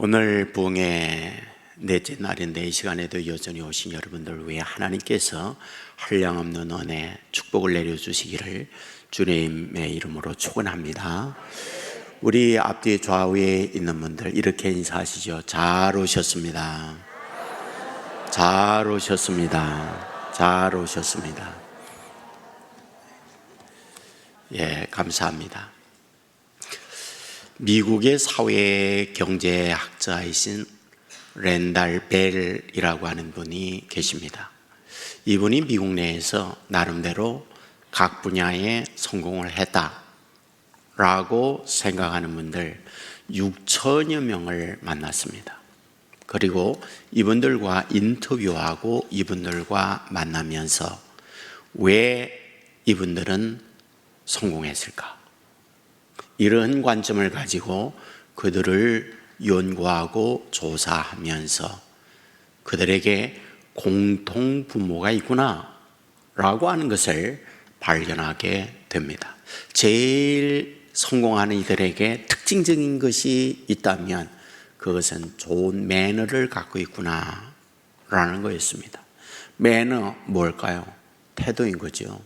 오늘 부흥의 넷째 날인데 이 시간에도 여전히 오신 여러분들 위해 하나님께서 한량없는 은혜 축복을 내려주시기를 주님의 이름으로 축원합니다. 우리 앞뒤 좌우에 있는 분들 이렇게 인사하시죠. 잘 오셨습니다. 잘 오셨습니다. 잘 오셨습니다. 예, 감사합니다. 미국의 사회 경제학자이신 랜달 벨이라고 하는 분이 계십니다. 이분이 미국 내에서 나름대로 각 분야에 성공을 했다라고 생각하는 분들 6천여 명을 만났습니다. 그리고 이분들과 인터뷰하고 이분들과 만나면서 왜 이분들은 성공했을까? 이런 관점을 가지고 그들을 연구하고 조사하면서 그들에게 공통 부모가 있구나 라고 하는 것을 발견하게 됩니다. 제일 성공하는 이들에게 특징적인 것이 있다면 그것은 좋은 매너를 갖고 있구나 라는 거였습니다. 매너 뭘까요? 태도인 거죠.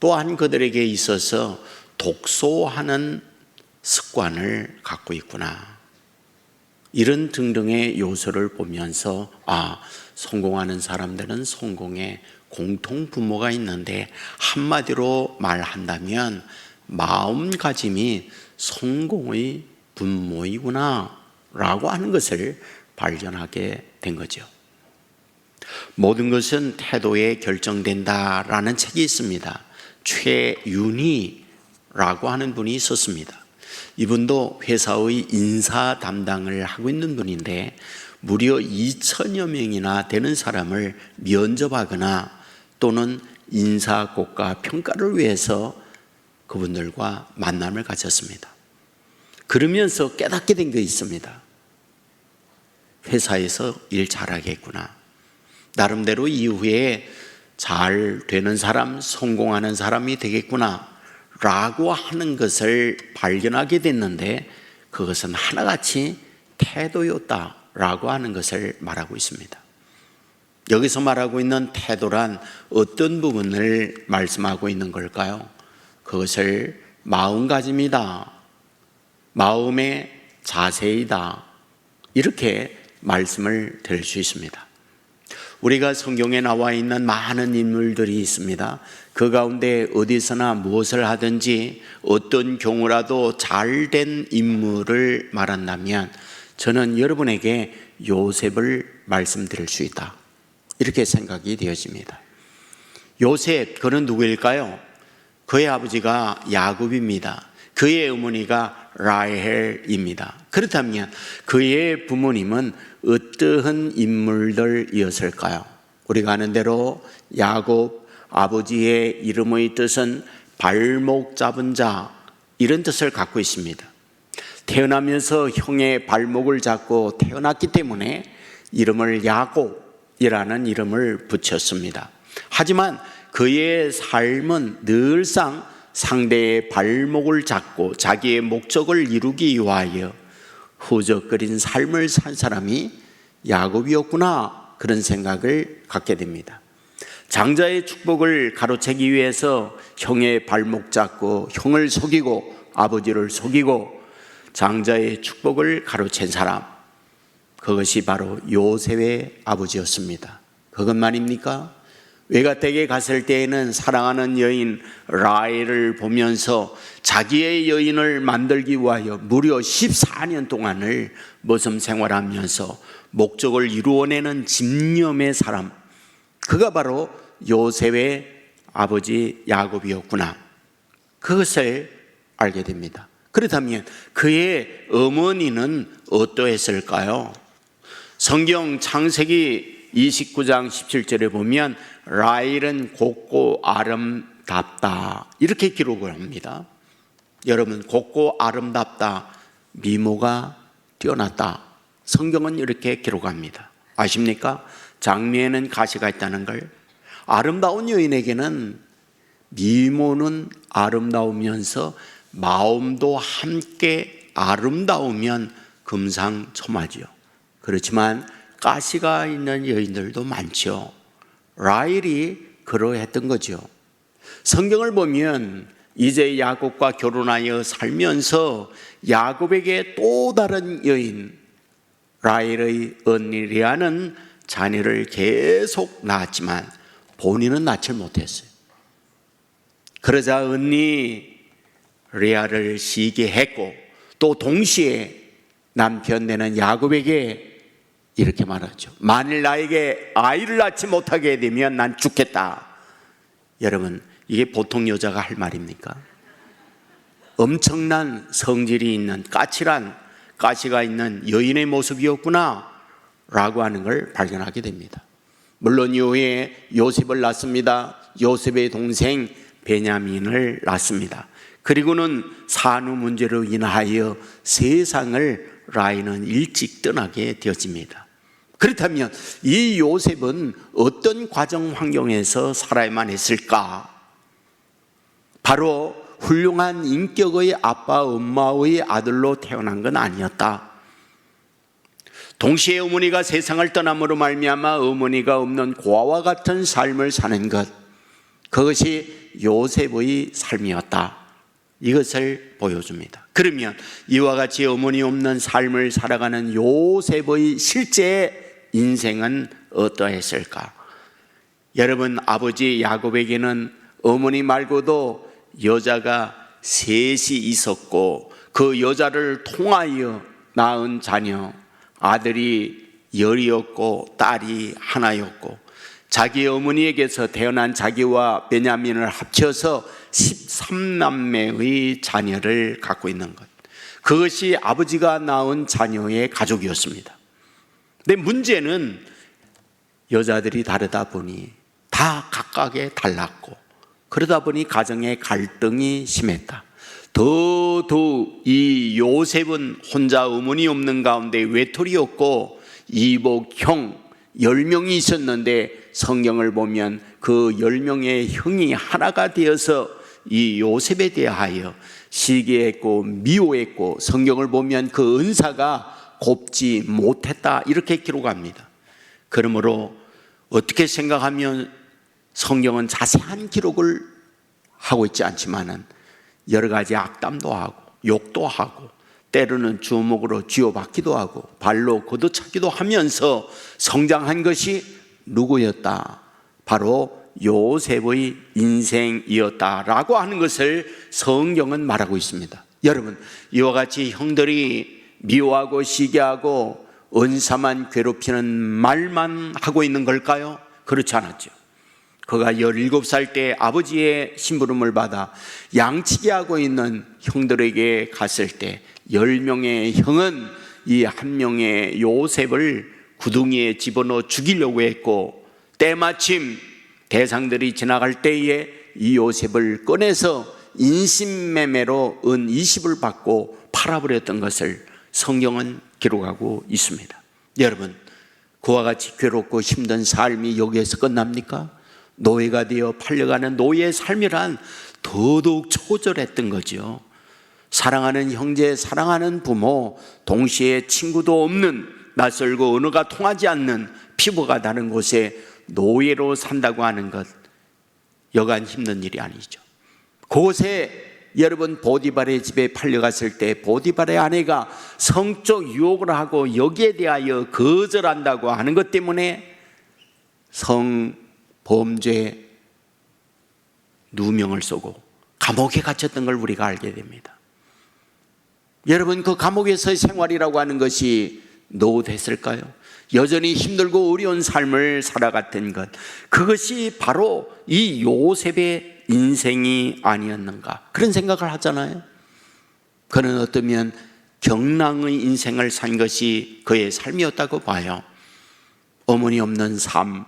또한 그들에게 있어서 독서하는 습관을 갖고 있구나. 이런 등등의 요소를 보면서 성공하는 사람들은 성공의 공통 부모가 있는데 한마디로 말한다면 마음가짐이 성공의 분모이구나 라고 하는 것을 발견하게 된 거죠. 모든 것은 태도에 결정된다라는 책이 있습니다. 최윤희 라고 하는 분이 있었습니다. 이분도 회사의 인사 담당을 하고 있는 분인데 무려 2천여 명이나 되는 사람을 면접하거나 또는 인사고과 평가를 위해서 그분들과 만남을 가졌습니다. 그러면서 깨닫게 된 게 있습니다. 회사에서 일 잘하겠구나. 나름대로 이후에 잘 되는 사람, 성공하는 사람이 되겠구나 라고 하는 것을 발견하게 됐는데 그것은 하나같이 태도였다라고 하는 것을 말하고 있습니다. 여기서 말하고 있는 태도란 어떤 부분을 말씀하고 있는 걸까요? 그것을 마음가짐이다, 마음의 자세이다 이렇게 말씀을 드릴 수 있습니다. 우리가 성경에 나와 있는 많은 인물들이 있습니다. 그 가운데 어디서나 무엇을 하든지 어떤 경우라도 잘된 인물을 말한다면 저는 여러분에게 요셉을 말씀드릴 수 있다. 이렇게 생각이 되어집니다. 요셉, 그는 누구일까요? 그의 아버지가 야곱입니다. 그의 어머니가 라헬입니다. 그렇다면 그의 부모님은 어떠한 인물들이었을까요? 우리가 아는 대로 야곱 아버지의 이름의 뜻은 발목 잡은 자 이런 뜻을 갖고 있습니다. 태어나면서 형의 발목을 잡고 태어났기 때문에 이름을 야곱이라는 이름을 붙였습니다. 하지만 그의 삶은 늘상 상대의 발목을 잡고 자기의 목적을 이루기 위하여 후적거린 삶을 산 사람이 야곱이었구나 그런 생각을 갖게 됩니다. 장자의 축복을 가로채기 위해서 형의 발목 잡고 형을 속이고 아버지를 속이고 장자의 축복을 가로챈 사람, 그것이 바로 요셉의 아버지였습니다. 그것만입니까? 외가댁에 갔을 때에는 사랑하는 여인 라헬을 보면서 자기의 여인을 만들기 위하여 무려 14년 동안을 머슴 생활하면서 목적을 이루어내는 집념의 사람, 그가 바로 요셉의 아버지 야곱이었구나. 그것을 알게 됩니다. 그렇다면 그의 어머니는 어떠했을까요? 성경 창세기 29장 17절에 보면 라헬은 곱고 아름답다 이렇게 기록을 합니다. 여러분, 곱고 아름답다, 미모가 뛰어났다, 성경은 이렇게 기록합니다. 아십니까? 장미에는 가시가 있다는 걸. 아름다운 여인에게는 미모는 아름다우면서 마음도 함께 아름다우면 금상첨화지요. 그렇지만 가시가 있는 여인들도 많죠. 라헬이 그러했던 거죠. 성경을 보면 이제 야곱과 결혼하여 살면서 야곱에게 또 다른 여인 라헬의 언니 레아는 자녀를 계속 낳았지만 본인은 낳지 못했어요. 그러자 언니 레아를 시기했고 또 동시에 남편 되는 야곱에게 이렇게 말하죠. 만일 나에게 아이를 낳지 못하게 되면 난 죽겠다. 여러분, 이게 보통 여자가 할 말입니까? 엄청난 성질이 있는 까칠한 가시가 있는 여인의 모습이었구나 라고 하는 걸 발견하게 됩니다. 물론 이후에 요셉을 낳습니다. 요셉의 동생 베냐민을 낳습니다. 그리고는 산후 문제로 인하여 세상을 라헬은 일찍 떠나게 되어집니다. 그렇다면 이 요셉은 어떤 과정 환경에서 살아야만 했을까? 바로 훌륭한 인격의 아빠 엄마의 아들로 태어난 건 아니었다. 동시에 어머니가 세상을 떠남으로 말미암아 어머니가 없는 고아와 같은 삶을 사는 것, 그것이 요셉의 삶이었다. 이것을 보여줍니다. 그러면 이와 같이 어머니 없는 삶을 살아가는 요셉의 실제 인생은 어떠했을까? 여러분, 아버지 야곱에게는 어머니 말고도 여자가 셋이 있었고 그 여자를 통하여 낳은 자녀, 아들이 10이었고 딸이 하나였고 자기 어머니에게서 태어난 자기와 베냐민을 합쳐서 13남매의 자녀를 갖고 있는 것, 그것이 아버지가 낳은 자녀의 가족이었습니다. 근데 문제는 여자들이 다르다 보니 다 각각에 달랐고 그러다 보니 가정의 갈등이 심했다. 더더욱 이 요셉은 혼자 어머니 없는 가운데 외톨이였고 이복, 형 10명이 있었는데 성경을 보면 그 10명의 형이 하나가 되어서 이 요셉에 대하여 시기했고 미워했고 성경을 보면 그 은사가 곱지 못했다 이렇게 기록합니다. 그러므로 어떻게 생각하면 성경은 자세한 기록을 하고 있지 않지만은 여러 가지 악담도 하고 욕도 하고 때로는 주먹으로 쥐어박기도 하고 발로 걷어차기도 하면서 성장한 것이 누구였다? 바로 요셉의 인생이었다라고 하는 것을 성경은 말하고 있습니다. 여러분, 이와 같이 형들이 미워하고 시기하고 은사만 괴롭히는 말만 하고 있는 걸까요? 그렇지 않았죠. 그가 17살 때 아버지의 심부름을 받아 양치기 하고 있는 형들에게 갔을 때 10명의 형은 이 한 명의 요셉을 구덩이에 집어넣어 죽이려고 했고 때마침 대상들이 지나갈 때에 이 요셉을 꺼내서 인신매매로 은 20을 받고 팔아버렸던 것을 성경은 기록하고 있습니다. 여러분, 그와 같이 괴롭고 힘든 삶이 여기에서 끝납니까? 노예가 되어 팔려가는 노예의 삶이란 더더욱 초절했던 거죠. 사랑하는 형제, 사랑하는 부모, 동시에 친구도 없는 낯설고 언어가 통하지 않는 피부가 다른 곳에 노예로 산다고 하는 것, 여간 힘든 일이 아니죠. 그곳에 여러분 보디발의 집에 팔려갔을 때 보디발의 아내가 성적 유혹을 하고 여기에 대하여 거절한다고 하는 것 때문에 성범죄 누명을 쏘고 감옥에 갇혔던 걸 우리가 알게 됩니다. 여러분, 그 감옥에서의 생활이라고 하는 것이 노릇했을까요? 여전히 힘들고 어려운 삶을 살아갔던 것, 그것이 바로 이 요셉의 인생이 아니었는가 그런 생각을 하잖아요. 그는 어쩌면 경랑의 인생을 산 것이 그의 삶이었다고 봐요. 어머니 없는 삶,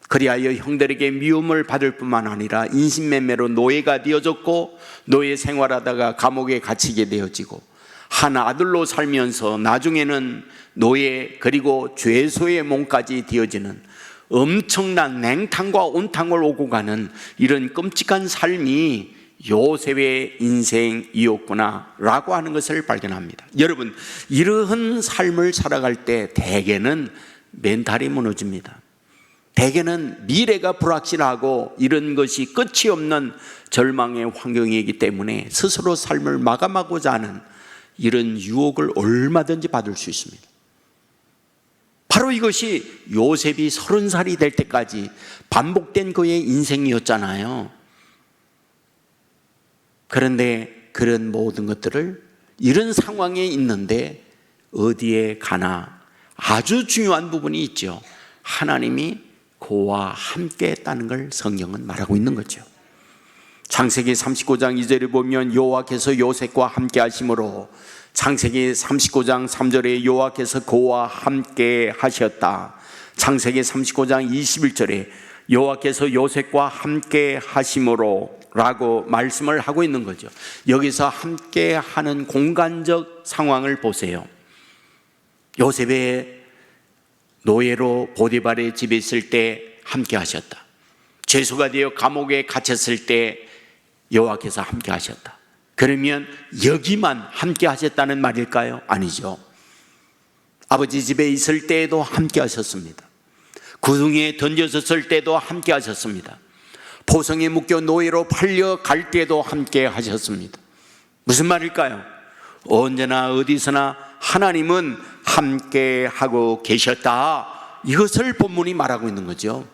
그리하여 형들에게 미움을 받을 뿐만 아니라 인신매매로 노예가 되어졌고 노예 생활하다가 감옥에 갇히게 되어지고 한 아들로 살면서 나중에는 노예 그리고 죄소의 몸까지 되어지는 엄청난 냉탕과 온탕을 오고 가는 이런 끔찍한 삶이 요셉의 인생이었구나 라고 하는 것을 발견합니다. 여러분, 이러한 삶을 살아갈 때 대개는 멘탈이 무너집니다. 대개는 미래가 불확실하고 이런 것이 끝이 없는 절망의 환경이기 때문에 스스로 삶을 마감하고자 하는 이런 유혹을 얼마든지 받을 수 있습니다. 바로 이것이 요셉이 30살이 될 때까지 반복된 그의 인생이었잖아요. 그런데 그런 모든 것들을 이런 상황에 있는데 어디에 가나 아주 중요한 부분이 있죠. 하나님이 그와 함께 했다는 걸 성경은 말하고 있는 거죠. 창세기 39장 2절에 보면 여호와께서 요셉과 함께 하심으로, 창세기 39장 3절에 여호와께서 그와 함께 하셨다. 창세기 39장 21절에 여호와께서 요셉과 함께 하심으로 라고 말씀을 하고 있는 거죠. 여기서 함께 하는 공간적 상황을 보세요. 요셉의 노예로 보디발의 집에 있을 때 함께 하셨다. 죄수가 되어 감옥에 갇혔을 때 여호와께서 함께 하셨다. 그러면 여기만 함께 하셨다는 말일까요? 아니죠. 아버지 집에 있을 때에도 함께 하셨습니다. 구덩이에 던져졌을 때도 함께 하셨습니다. 포성에 묶여 노예로 팔려갈 때도 함께 하셨습니다. 무슨 말일까요? 언제나 어디서나 하나님은 함께 하고 계셨다. 이것을 본문이 말하고 있는 거죠.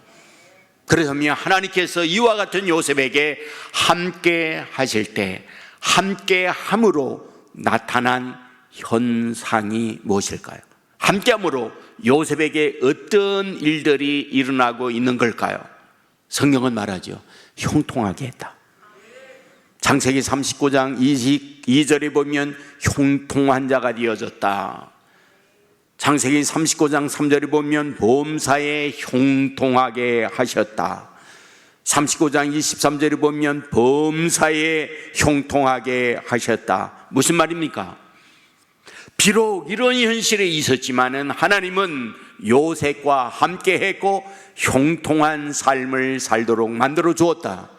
그렇다면 하나님께서 이와 같은 요셉에게 함께 하실 때 함께 함으로 나타난 현상이 무엇일까요? 함께 함으로 요셉에게 어떤 일들이 일어나고 있는 걸까요? 성경은 말하죠. 형통하게 했다. 창세기 39장 22절에 보면 형통한 자가 되어졌다. 창세기 39장 3절에 보면 범사에 형통하게 하셨다. 39장 23절에 보면 범사에 형통하게 하셨다. 무슨 말입니까? 비록 이런 현실이 있었지만은 하나님은 요셉과 함께 했고 형통한 삶을 살도록 만들어 주었다.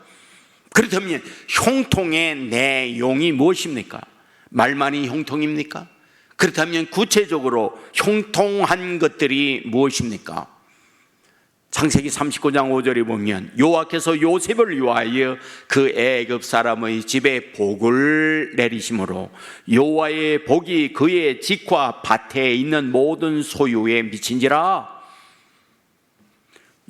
그렇다면 형통의 내용이 무엇입니까? 말만이 형통입니까? 그렇다면 구체적으로 형통한 것들이 무엇입니까? 창세기 39장 5절에 보면 여호와께서 요셉을 위하여 그 애굽 사람의 집에 복을 내리심으로 여호와의 복이 그의 집과 밭에 있는 모든 소유에 미친지라.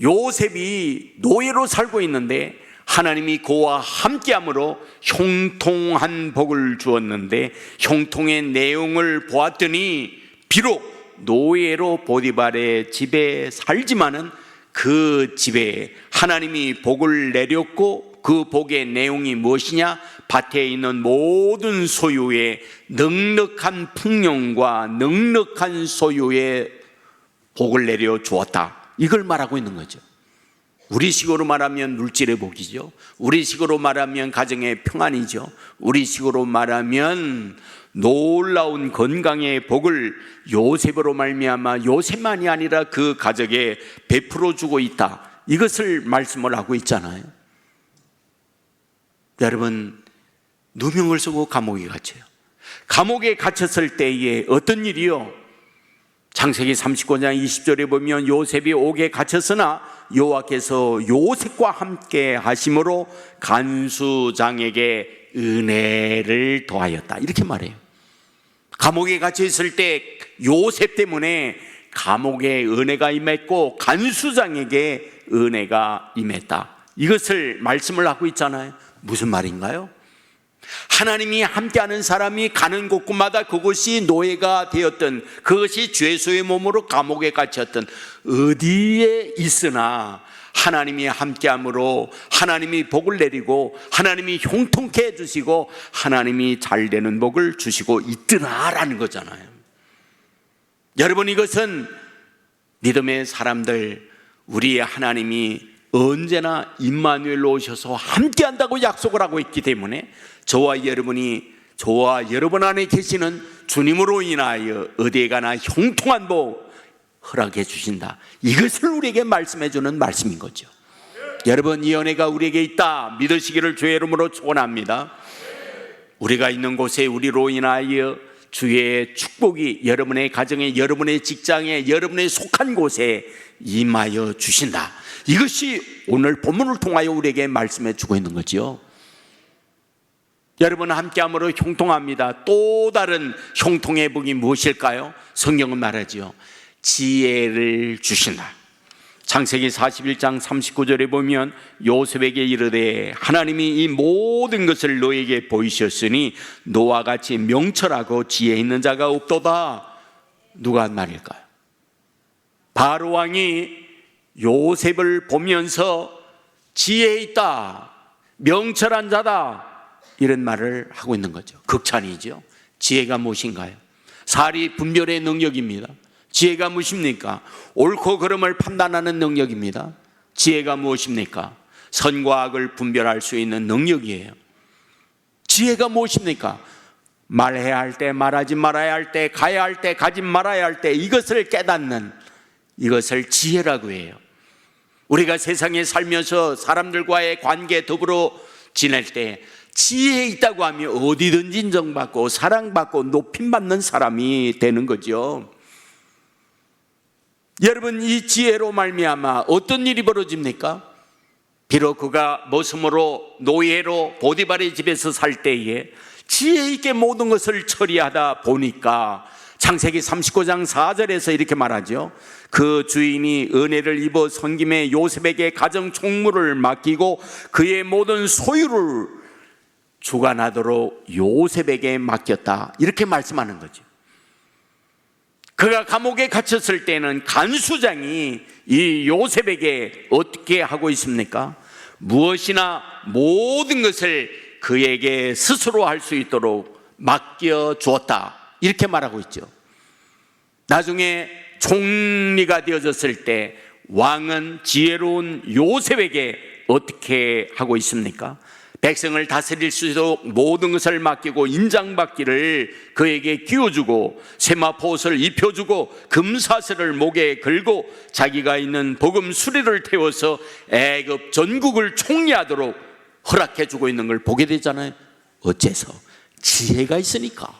요셉이 노예로 살고 있는데 하나님이 그와 함께함으로 형통한 복을 주었는데, 형통의 내용을 보았더니 비록 노예로 보디발의 집에 살지만은 그 집에 하나님이 복을 내렸고, 그 복의 내용이 무엇이냐? 밭에 있는 모든 소유에 넉넉한 풍년과 넉넉한 소유에 복을 내려 주었다. 이걸 말하고 있는 거죠. 우리식으로 말하면 물질의 복이죠. 우리식으로 말하면 가정의 평안이죠. 우리식으로 말하면 놀라운 건강의 복을 요셉으로 말미암아 요셉만이 아니라 그 가족에 베풀어 주고 있다. 이것을 말씀을 하고 있잖아요. 여러분, 누명을 쓰고 감옥에 갇혀요. 감옥에 갇혔을 때에 어떤 일이요? 창세기 39장 20절에 보면 요셉이 옥에 갇혔으나 여호와께서 요셉과 함께 하심으로 간수장에게 은혜를 더하였다. 이렇게 말해요. 감옥에 갇혀 있을 때 요셉 때문에 감옥에 은혜가 임했고 간수장에게 은혜가 임했다. 이것을 말씀을 하고 있잖아요. 무슨 말인가요? 하나님이 함께하는 사람이 가는 곳곳마다 그것이 노예가 되었던, 그것이 죄수의 몸으로 감옥에 갇혔던 어디에 있으나 하나님이 함께함으로 하나님이 복을 내리고 하나님이 형통케 해주시고 하나님이 잘 되는 복을 주시고 있더라라는 거잖아요. 여러분, 이것은 믿음의 사람들, 우리의 하나님이 언제나 임마누엘로 오셔서 함께한다고 약속을 하고 있기 때문에 저와 여러분 안에 계시는 주님으로 인하여 어디에 가나 형통한 복 허락해 주신다. 이것을 우리에게 말씀해 주는 말씀인 거죠. 여러분, 이 은혜가 우리에게 있다 믿으시기를 주의 이름으로 축원합니다. 우리가 있는 곳에 우리로 인하여 주의 축복이 여러분의 가정에, 여러분의 직장에, 여러분의 속한 곳에 임하여 주신다. 이것이 오늘 본문을 통하여 우리에게 말씀해 주고 있는 거죠. 여러분, 함께함으로 형통합니다. 또 다른 형통의 복이 무엇일까요? 성경은 말하죠. 지혜를 주신다. 창세기 41장 39절에 보면 요셉에게 이르되 하나님이 이 모든 것을 너에게 보이셨으니 너와 같이 명철하고 지혜 있는 자가 없도다. 누가 한 말일까요? 바로 왕이 요셉을 보면서 지혜 있다, 명철한 자다, 이런 말을 하고 있는 거죠. 극찬이죠. 지혜가 무엇인가요? 사리 분별의 능력입니다. 지혜가 무엇입니까? 옳고 그름을 판단하는 능력입니다. 지혜가 무엇입니까? 선과 악을 분별할 수 있는 능력이에요. 지혜가 무엇입니까? 말해야 할 때, 말하지 말아야 할 때, 가야 할 때, 가지 말아야 할 때, 이것을 깨닫는, 이것을 지혜라고 해요. 우리가 세상에 살면서 사람들과의 관계, 더불어 지낼 때 지혜 있다고 하면 어디든지 인정받고 사랑받고 높임받는 사람이 되는 거죠. 여러분, 이 지혜로 말미암아 어떤 일이 벌어집니까? 비록 그가 모섬으로 노예로 보디발의 집에서 살 때에 지혜 있게 모든 것을 처리하다 보니까 창세기 39장 4절에서 이렇게 말하죠. 그 주인이 은혜를 입어 섬김에 요셉에게 가정 총무를 맡기고 그의 모든 소유를 주관하도록 요셉에게 맡겼다. 이렇게 말씀하는 거죠. 그가 감옥에 갇혔을 때는 간수장이 이 요셉에게 어떻게 하고 있습니까? 무엇이나 모든 것을 그에게 스스로 할 수 있도록 맡겨주었다. 이렇게 말하고 있죠. 나중에 총리가 되어졌을 때 왕은 지혜로운 요셉에게 어떻게 하고 있습니까? 백성을 다스릴 수 있도록 모든 것을 맡기고 인장받기를 그에게 끼워주고 세마포옷을 입혀주고 금사슬을 목에 걸고 자기가 있는 복음 수레를 태워서 애굽 전국을 총리하도록 허락해주고 있는 걸 보게 되잖아요. 어째서? 지혜가 있으니까.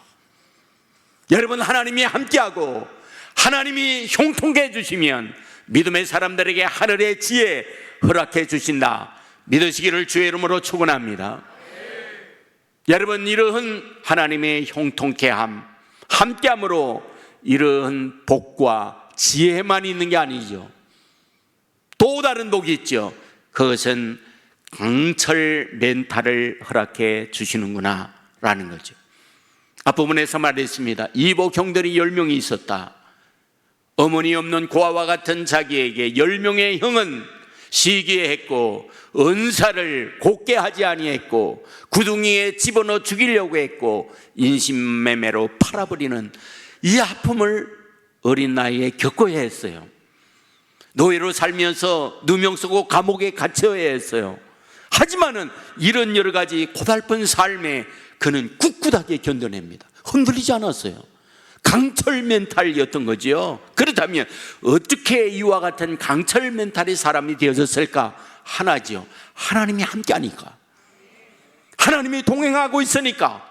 여러분, 하나님이 함께하고 하나님이 형통케 해주시면 믿음의 사람들에게 하늘의 지혜 허락해 주신다. 믿으시기를 주의 이름으로 축원합니다. 여러분, 이러한 하나님의 형통케 함, 함께함으로 이러한 복과 지혜만 있는 게 아니죠. 또 다른 복이 있죠. 그것은 강철 멘탈을 허락해 주시는구나 라는 거죠. 앞부분에서 말했습니다. 이복 형들이 10명이 있었다. 어머니 없는 고아와 같은 자기에게 10명의 형은 시기했고 은사를 곱게 하지 아니했고 구덩이에 집어넣어 죽이려고 했고 인신매매로 팔아버리는 이 아픔을 어린 나이에 겪어야 했어요. 노예로 살면서 누명 쓰고 감옥에 갇혀야 했어요. 하지만은 이런 여러 가지 고달픈 삶에 그는 꿋꿋하게 견뎌냅니다. 흔들리지 않았어요. 강철 멘탈이었던 거죠. 그렇다면 어떻게 이와 같은 강철 멘탈의 사람이 되어졌을까? 하나죠. 하나님이 함께하니까, 하나님이 동행하고 있으니까,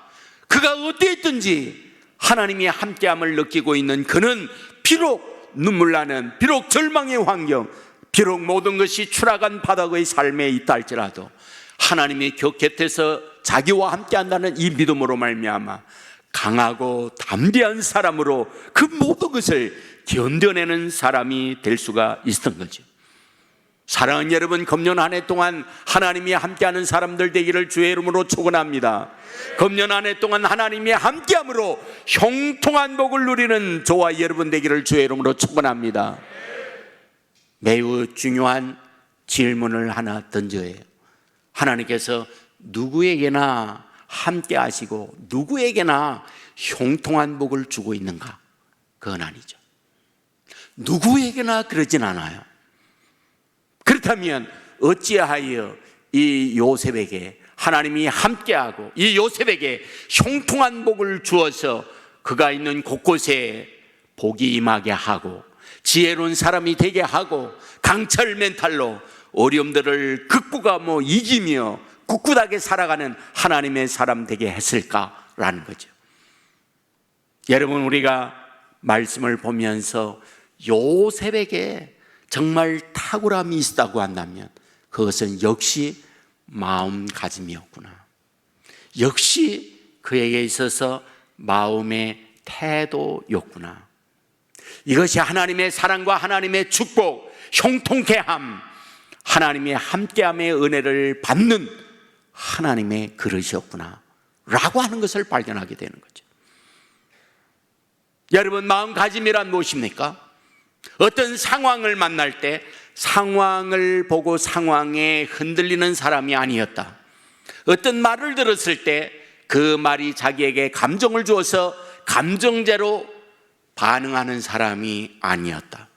그가 어디에 있든지 하나님이 함께함을 느끼고 있는 그는 비록 눈물 나는, 비록 절망의 환경, 비록 모든 것이 추락한 바닥의 삶에 있다 할지라도 하나님이 곁에서 자기와 함께한다는 이 믿음으로 말미암아 강하고 담대한 사람으로 그 모든 것을 견뎌내는 사람이 될 수가 있었던 거죠. 사랑하는 여러분, 금년 한 해 동안 하나님이 함께하는 사람들 되기를 주의 이름으로 축원합니다. 금년 한 해 동안 하나님이 함께함으로 형통한 복을 누리는 저와 여러분 되기를 주의 이름으로 축원합니다. 매우 중요한 질문을 하나 던져요. 하나님께서 누구에게나 함께 하시고 누구에게나 형통한 복을 주고 있는가? 그건 아니죠. 누구에게나 그러진 않아요. 그렇다면 어찌하여 이 요셉에게 하나님이 함께하고 이 요셉에게 형통한 복을 주어서 그가 있는 곳곳에 복이 임하게 하고 지혜로운 사람이 되게 하고 강철 멘탈로 어려움들을 극복하며 이기며 꿋꿋하게 살아가는 하나님의 사람 되게 했을까라는 거죠. 여러분, 우리가 말씀을 보면서 요셉에게 정말 탁월함이 있다고 한다면 그것은 역시 마음가짐이었구나. 역시 그에게 있어서 마음의 태도였구나. 이것이 하나님의 사랑과 하나님의 축복, 형통케 함, 하나님의 함께함의 은혜를 받는 하나님의 그릇이었구나 라고 하는 것을 발견하게 되는 거죠. 여러분, 마음가짐이란 무엇입니까? 어떤 상황을 만날 때 상황을 보고 상황에 흔들리는 사람이 아니었다. 어떤 말을 들었을 때 그 말이 자기에게 감정을 주어서 감정대로 반응하는 사람이 아니었다.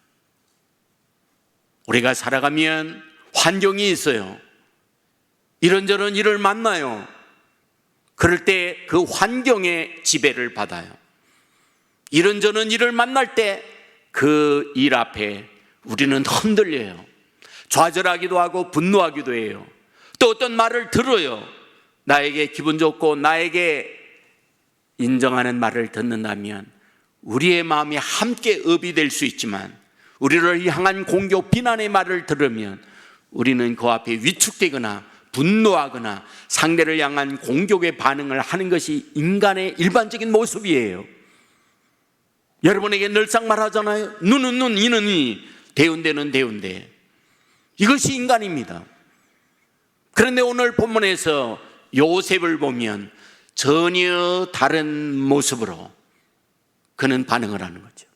우리가 살아가면 환경이 있어요. 이런저런 일을 만나요. 그럴 때 그 환경의 지배를 받아요. 이런저런 일을 만날 때 그 일 앞에 우리는 흔들려요. 좌절하기도 하고 분노하기도 해요. 또 어떤 말을 들어요. 나에게 기분 좋고 나에게 인정하는 말을 듣는다면 우리의 마음이 함께 업이 될 수 있지만, 우리를 향한 공격, 비난의 말을 들으면 우리는 그 앞에 위축되거나 분노하거나 상대를 향한 공격의 반응을 하는 것이 인간의 일반적인 모습이에요. 여러분에게 늘상 말하잖아요. 눈은 눈, 이는 이, 대운대는 대운대. 이것이 인간입니다. 그런데 오늘 본문에서 요셉을 보면 전혀 다른 모습으로 그는 반응을 하는 거죠.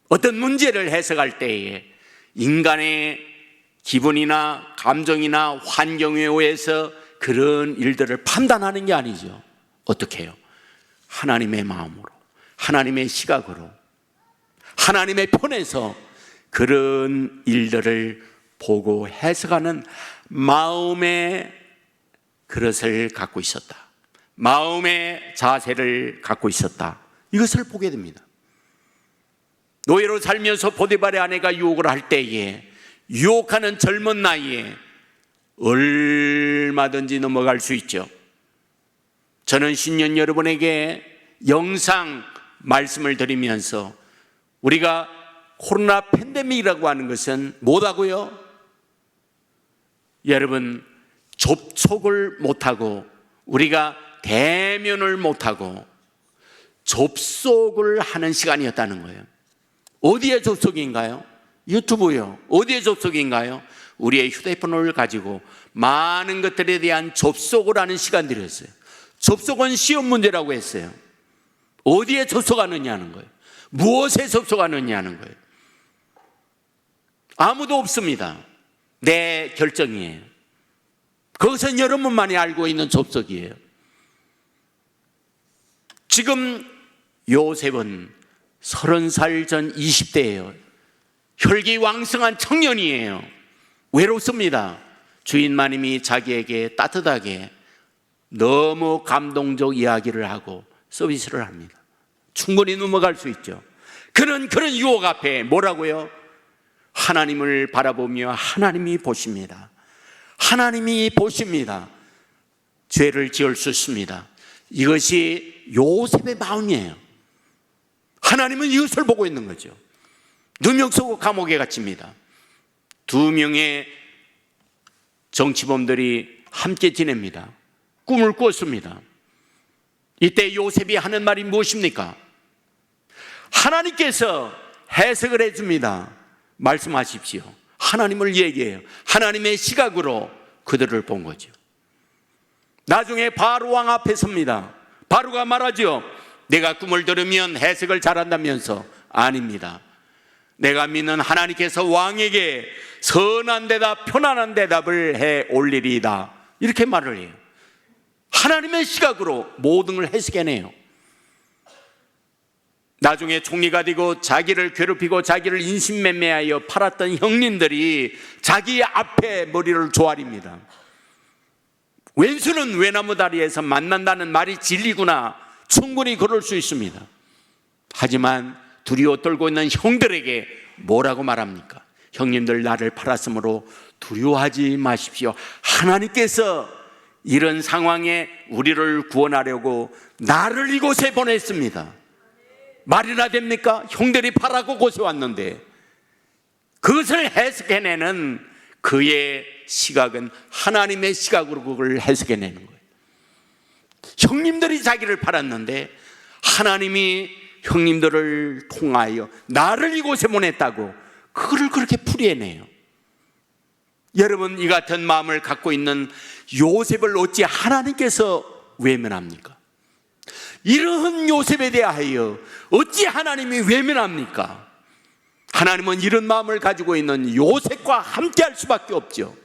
어떤 문제를 해석할 때에 인간의 기분이나 감정이나 환경에 의해서 그런 일들을 판단하는 게 아니죠. 어떻게 해요? 하나님의 마음으로, 하나님의 시각으로, 하나님의 편에서 그런 일들을 보고 해석하는 마음의 그릇을 갖고 있었다. 마음의 자세를 갖고 있었다. 이것을 보게 됩니다. 노예로 살면서 보디발의 아내가 유혹을 할 때에 유혹하는 젊은 나이에 얼마든지 넘어갈 수 있죠. 저는 신년 여러분에게 영상 말씀을 드리면서 우리가 코로나 팬데믹이라고 하는 것은 뭐라고요? 여러분, 접촉을 못하고 우리가 대면을 못하고 접속을 하는 시간이었다는 거예요. 어디에 접속인가요? 유튜브요. 어디에 접속인가요? 우리의 휴대폰을 가지고 많은 것들에 대한 접속을 하는 시간들이었어요. 접속은 시험 문제라고 했어요. 어디에 접속하느냐는 거예요. 무엇에 접속하느냐는 거예요. 아무도 없습니다. 내 결정이에요. 그것은 여러분만이 알고 있는 접속이에요. 지금 요셉은 30살 전 20대예요. 혈기왕성한 청년이에요. 외롭습니다. 주인 마님이 자기에게 따뜻하게 너무 감동적 이야기를 하고 서비스를 합니다. 충분히 넘어갈 수 있죠. 그런 유혹 앞에 뭐라고요? 하나님을 바라보며 하나님이 보십니다. 하나님이 보십니다. 죄를 지을 수 있습니다. 이것이 요셉의 마음이에요. 하나님은 이것을 보고 있는 거죠. 누명 쓰고 감옥에 갇힙니다. 2명의 정치범들이 함께 지냅니다. 꿈을 꾸었습니다. 이때 요셉이 하는 말이 무엇입니까? 하나님께서 해석을 해줍니다. 말씀하십시오. 하나님을 얘기해요. 하나님의 시각으로 그들을 본 거죠. 나중에 바로 왕 앞에 섭니다. 바로가 말하죠. 내가 꿈을 들으면 해석을 잘한다면서. 아닙니다. 내가 믿는 하나님께서 왕에게 선한 대답, 편안한 대답을 해 올리리이다. 이렇게 말을 해요. 하나님의 시각으로 모든 걸 해석해내요. 나중에 총리가 되고 자기를 괴롭히고 자기를 인신매매하여 팔았던 형님들이 자기 앞에 머리를 조아립니다. 왼수는 외나무 다리에서 만난다는 말이 진리구나. 충분히 그럴 수 있습니다. 하지만 두려워 떨고 있는 형들에게 뭐라고 말합니까? 형님들 나를 팔았으므로 두려워하지 마십시오. 하나님께서 이런 상황에 우리를 구원하려고 나를 이곳에 보냈습니다. 말이나 됩니까? 형들이 팔아고 곳에 왔는데 그것을 해석해내는 그의 시각은 하나님의 시각으로 그걸 해석해내는 거예요. 형님들이 자기를 팔았는데 하나님이 형님들을 통하여 나를 이곳에 보냈다고 그거를 그렇게 풀이해내요. 여러분, 이 같은 마음을 갖고 있는 요셉을 어찌 하나님께서 외면합니까? 이러한 요셉에 대하여 어찌 하나님이 외면합니까? 하나님은 이런 마음을 가지고 있는 요셉과 함께 할 수밖에 없죠.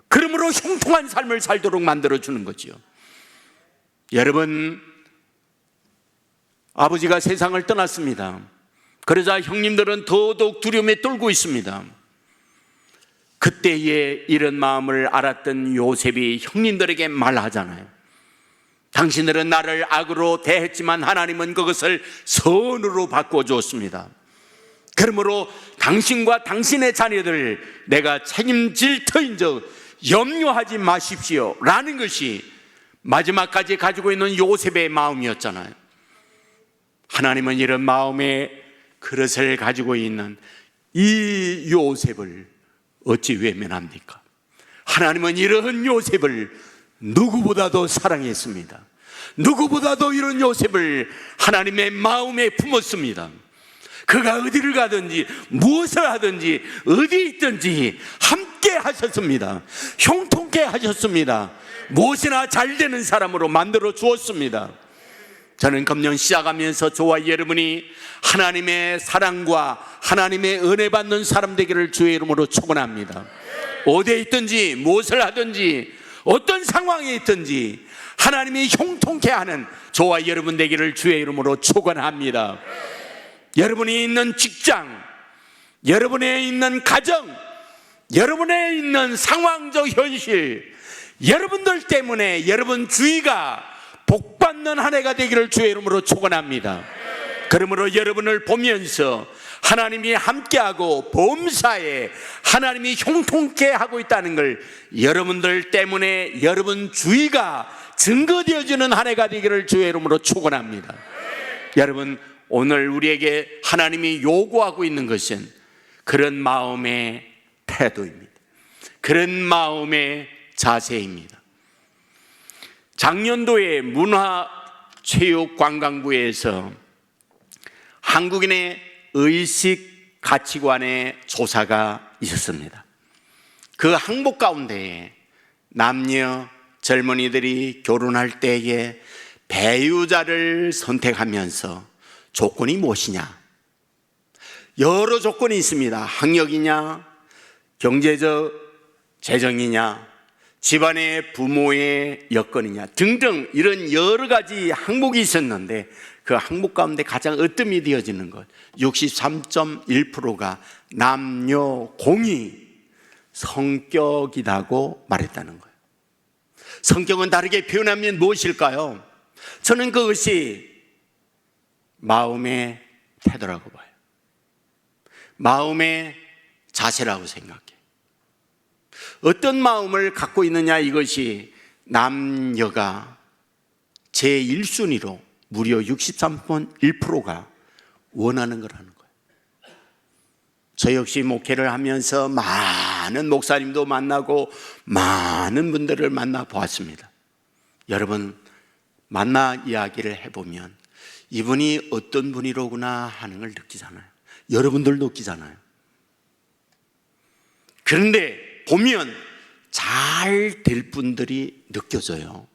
그러므로 형통한 삶을 살도록 만들어주는 거죠. 여러분, 아버지가 세상을 떠났습니다. 그러자 형님들은 더더욱 두려움에 떨고 있습니다. 그때에 이런 마음을 알았던 요셉이 형님들에게 말하잖아요. 당신들은 나를 악으로 대했지만 하나님은 그것을 선으로 바꿔주었습니다. 그러므로 당신과 당신의 자녀들 내가 책임질 터인즉 염려하지 마십시오 라는 것이 마지막까지 가지고 있는 요셉의 마음이었잖아요. 하나님은 이런 마음의 그릇을 가지고 있는 이 요셉을 어찌 외면합니까? 하나님은 이런 요셉을 누구보다도 사랑했습니다. 누구보다도 이런 요셉을 하나님의 마음에 품었습니다. 그가 어디를 가든지 무엇을 하든지 어디 있든지 함께 하셨습니다. 형통케 하셨습니다. 무엇이나 잘 되는 사람으로 만들어 주었습니다. 저는 금년 시작하면서 저와 여러분이 하나님의 사랑과 하나님의 은혜 받는 사람 되기를 주의 이름으로 축원합니다. 어디에 있든지 무엇을 하든지 어떤 상황에 있든지 하나님이 형통케 하는 저와 여러분 되기를 주의 이름으로 축원합니다. 여러분이 있는 직장, 여러분의 있는 가정, 여러분의 있는 상황적 현실, 여러분들 때문에 여러분 주위가 복받는 한 해가 되기를 주의 이름으로 축원합니다. 그러므로 여러분을 보면서 하나님이 함께하고 범사에 하나님이 형통케 하고 있다는 걸 여러분들 때문에 여러분 주위가 증거되어지는 한 해가 되기를 주의 이름으로 축원합니다. 여러분, 오늘 우리에게 하나님이 요구하고 있는 것은 그런 마음의 태도입니다. 그런 마음의 자세입니다. 작년도에 문화체육관광부에서 한국인의 의식 가치관의 조사가 있었습니다. 그 항목 가운데 남녀 젊은이들이 결혼할 때에 배우자를 선택하면서 조건이 무엇이냐? 여러 조건이 있습니다. 학력이냐, 경제적 재정이냐, 집안의 부모의 여건이냐 등등 이런 여러 가지 항목이 있었는데 그 항목 가운데 가장 으뜸이 되어지는 것 63.1%가 남녀 공이 성격이라고 말했다는 거예요. 성격은 다르게 표현하면 무엇일까요? 저는 그것이 마음의 태도라고 봐요. 마음의 자세라고 생각해요. 어떤 마음을 갖고 있느냐, 이것이 남녀가 제1순위로 무려 63.1%가 원하는 거라는 거예요. 저 역시 목회를 하면서 많은 목사님도 만나고 많은 분들을 만나 보았습니다. 여러분, 만나 이야기를 해보면 이분이 어떤 분이로구나 하는 걸 느끼잖아요. 여러분들도 느끼잖아요. 그런데 보면 잘 될 분들이 느껴져요.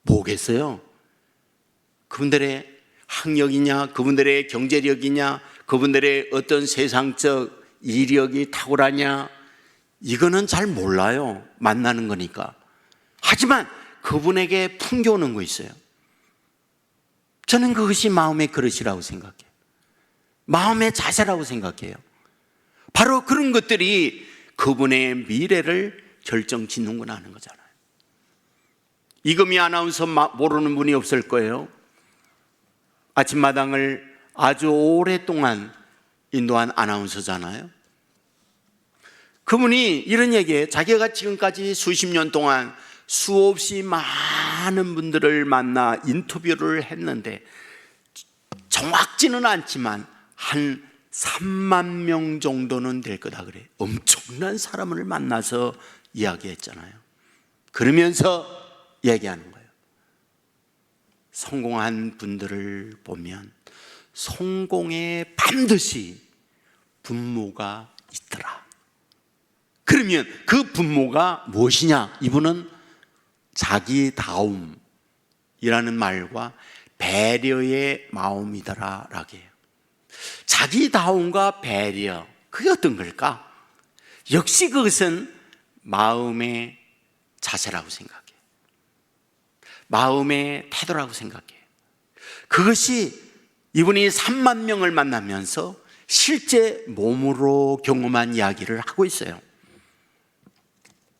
뭐겠어요? 그분들의 학력이냐, 그분들의 경제력이냐, 그분들의 어떤 세상적 이력이 탁월하냐, 이거는 잘 몰라요. 만나는 거니까. 하지만 그분에게 풍겨오는 거 있어요. 저는 그것이 마음의 그릇이라고 생각해요. 마음의 자세라고 생각해요. 바로 그런 것들이 그분의 미래를 결정짓는구나 하는 거잖아요. 이금희 아나운서 모르는 분이 없을 거예요. 아침마당을 아주 오랫동안 인도한 아나운서잖아요. 그분이 이런 얘기예요. 자기가 지금까지 수십 년 동안 수없이 많은 분들을 만나 인터뷰를 했는데 정확지는 않지만 한 3만 명 정도는 될 거다 그래요. 엄청난 사람을 만나서 이야기했잖아요. 그러면서 얘기하는 거예요. 성공한 분들을 보면 성공에 반드시 분모가 있더라. 그러면 그 분모가 무엇이냐? 이분은 자기다움이라는 말과 배려의 마음이더라 라고 해요. 자기다움과 배려, 그게 어떤 걸까? 역시 그것은 마음의 자세라고 생각해요. 마음의 태도라고 생각해요. 그것이 이분이 3만 명을 만나면서 실제 몸으로 경험한 이야기를 하고 있어요.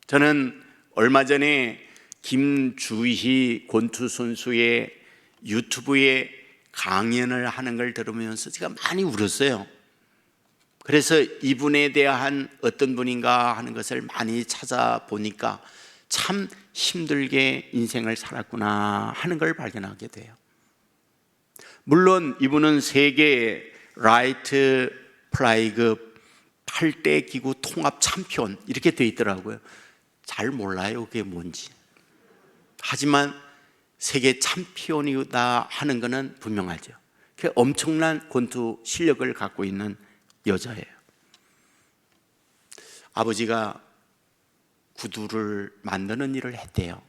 저는 얼마 전에 김주희 권투 선수의 유튜브에 강연을 하는 걸 들으면서 제가 많이 울었어요. 그래서 이분에 대한 어떤 분인가 하는 것을 많이 찾아보니까 참 힘들게 인생을 살았구나 하는 걸 발견하게 돼요. 물론 이분은 세계 라이트 플라이급 8대 기구 통합 챔피언 이렇게 돼 있더라고요. 잘 몰라요 그게 뭔지. 하지만 세계 챔피언이다 하는 것은 분명하죠. 엄청난 권투 실력을 갖고 있는 여자예요. 아버지가 구두를 만드는 일을 했대요.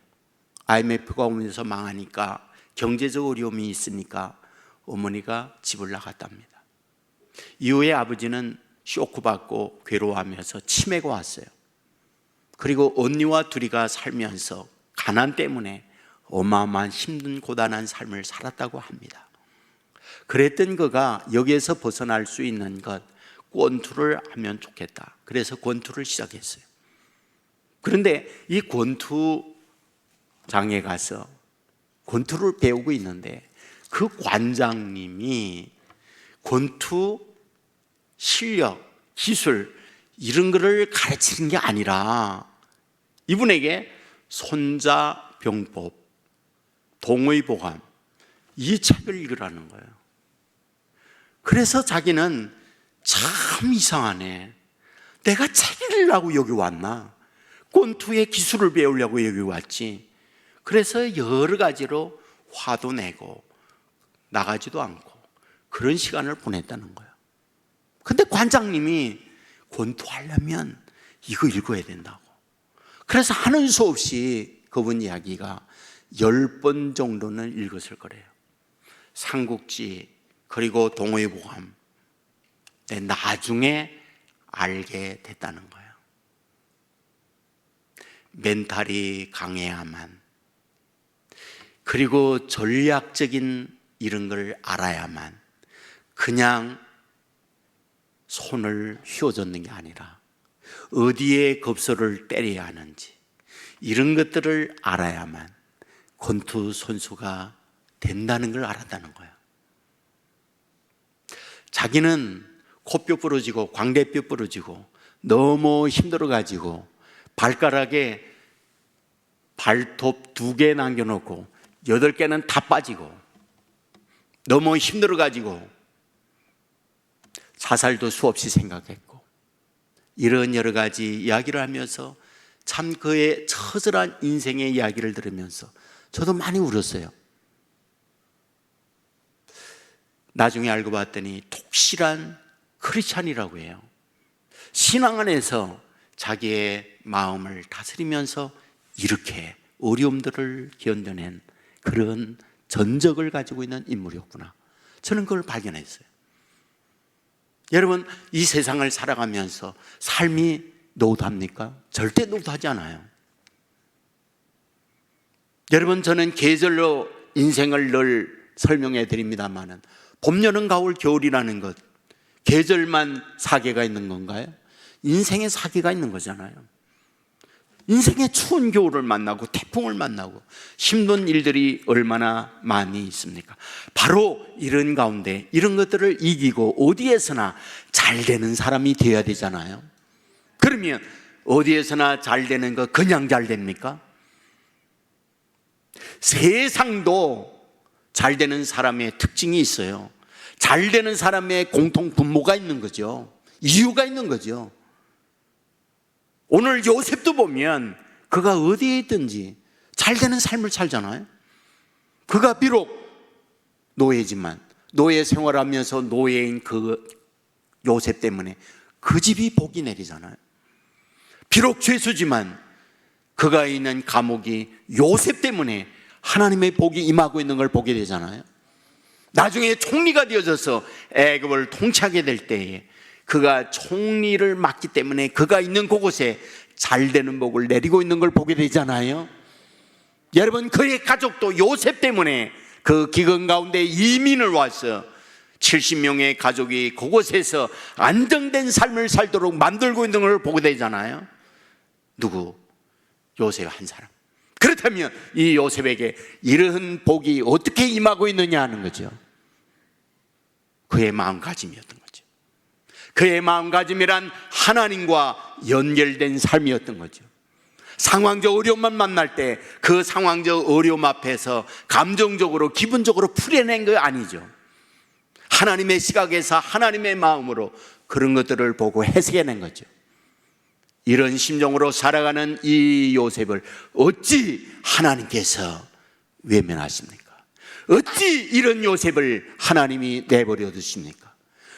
IMF가 오면서 망하니까 경제적 어려움이 있으니까 어머니가 집을 나갔답니다. 이후에 아버지는 쇼크받고 괴로워하면서 치매가 왔어요. 그리고 언니와 둘이가 살면서 가난 때문에 어마어마한 힘든 고단한 삶을 살았다고 합니다. 그랬던 그가 여기에서 벗어날 수 있는 것, 권투를 하면 좋겠다. 그래서 권투를 시작했어요. 그런데 이 권투장에 가서 권투를 배우고 있는데 그 관장님이 권투 실력, 기술 이런 거를 가르치는 게 아니라 이분에게 손자병법, 동의보감 이 책을 읽으라는 거예요. 그래서 자기는 참 이상하네. 내가 책 읽으려고 여기 왔나? 권투의 기술을 배우려고 여기 왔지. 그래서 여러 가지로 화도 내고 나가지도 않고 그런 시간을 보냈다는 거예요. 근데 관장님이 권투하려면 이거 읽어야 된다고. 그래서 하는 수 없이 그분 이야기가 10번 정도는 읽었을 거래요. 삼국지 그리고 동의보감. 나중에 알게 됐다는 거예요. 멘탈이 강해야만, 그리고 전략적인 이런 걸 알아야만 그냥 손을 휘어젓는 게 아니라 어디에 겁소를 때려야 하는지 이런 것들을 알아야만 권투 선수가 된다는 걸 알았다는 거예요. 자기는 코뼈 부러지고 광대뼈 부러지고 너무 힘들어가지고 발가락에 발톱 2개 남겨놓고 8개는 다 빠지고 너무 힘들어가지고 자살도 수없이 생각했고 이런 여러 가지 이야기를 하면서 참 그의 처절한 인생의 이야기를 들으면서 저도 많이 울었어요. 나중에 알고 봤더니 독실한 크리스찬이라고 해요. 신앙 안에서 자기의 마음을 다스리면서 이렇게 어려움들을 견뎌낸 그런 전적을 가지고 있는 인물이었구나. 저는 그걸 발견했어요. 여러분, 이 세상을 살아가면서 삶이 노후합니까? 절대 노후하지 않아요. 여러분, 저는 계절로 인생을 늘 설명해 드립니다만은 봄, 여름, 가을, 겨울이라는 것 계절만 4개가 있는 건가요? 인생에 4개가 있는 거잖아요. 인생의 추운 겨울을 만나고 태풍을 만나고 힘든 일들이 얼마나 많이 있습니까? 바로 이런 가운데 이런 것들을 이기고 어디에서나 잘 되는 사람이 되어야 되잖아요. 그러면 어디에서나 잘 되는 거 그냥 잘 됩니까? 세상도 잘 되는 사람의 특징이 있어요. 잘 되는 사람의 공통 분모가 있는 거죠. 이유가 있는 거죠. 오늘 요셉도 보면 그가 어디에 있든지 잘 되는 삶을 살잖아요. 그가 비록 노예지만 노예 생활하면서 노예인 그 요셉 때문에 그 집이 복이 내리잖아요. 비록 죄수지만 그가 있는 감옥이 요셉 때문에 하나님의 복이 임하고 있는 걸 보게 되잖아요. 나중에 총리가 되어져서 애굽을 통치하게 될 때에 그가 총리를 맡기 때문에 그가 있는 그곳에 잘 되는 복을 내리고 있는 걸 보게 되잖아요. 여러분, 그의 가족도 요셉 때문에 그 기근 가운데 이민을 와서 70명의 가족이 그곳에서 안정된 삶을 살도록 만들고 있는 걸 보게 되잖아요. 누구? 요셉 한 사람. 그렇다면 이 요셉에게 이러한 복이 어떻게 임하고 있느냐 하는 거죠. 그의 마음가짐이었던 거죠. 그의 마음가짐이란 하나님과 연결된 삶이었던 거죠. 상황적 어려움만 만날 때 그 상황적 어려움 앞에서 감정적으로 기분적으로 풀어낸 거 아니죠. 하나님의 시각에서 하나님의 마음으로 그런 것들을 보고 해석해낸 거죠. 이런 심정으로 살아가는 이 요셉을 어찌 하나님께서 외면하십니까? 어찌 이런 요셉을 하나님이 내버려 두십니까?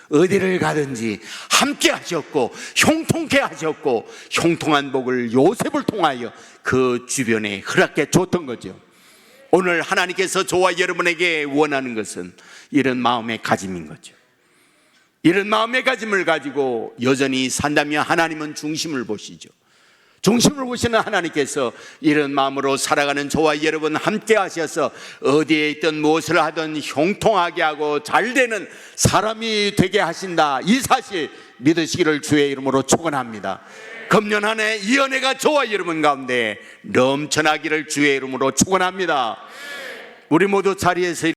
어디를 가든지 함께 하셨고 형통케 하셨고 형통한 복을 요셉을 통하여 그 주변에 허락해 줬던 거죠. 오늘 하나님께서 저와 여러분에게 원하는 것은 이런 마음의 가짐인 거죠. 이런 마음의 가짐을 가지고 여전히 산다면 하나님은 중심을 보시죠. 중심을 보시는 하나님께서 이런 마음으로 살아가는 저와 여러분 함께 하셔서 어디에 있든 무엇을 하든 형통하게 하고 잘되는 사람이 되게 하신다, 이 사실 믿으시기를 주의 이름으로 축원합니다. 금년 한 해 이 은혜가 저와 여러분 가운데 넘쳐나기를 주의 이름으로 축원합니다. 우리 모두 자리에서